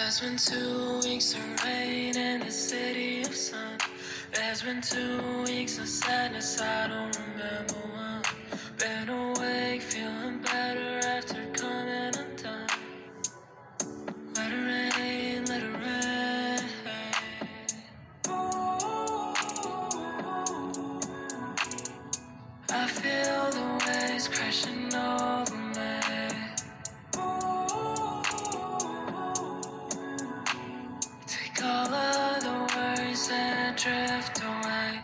There's been 2 weeks of rain in the city of sun. There's been 2 weeks of sadness, I don't remember one. Been awake, feeling better after coming undone. Let it rain, let it rain. I feel the waves crashing over me. Take all of the worries and drift away.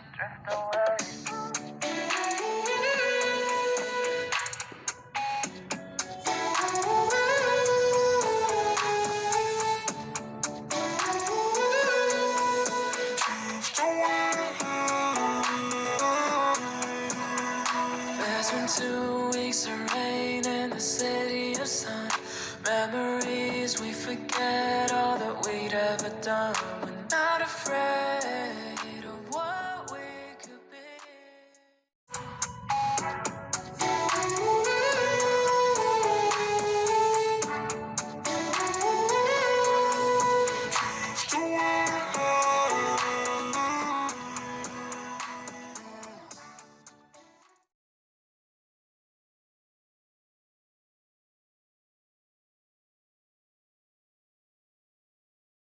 There's been 2 weeks of rain in the city of sun. Memories we forget all that we'd ever done. We're not afraid.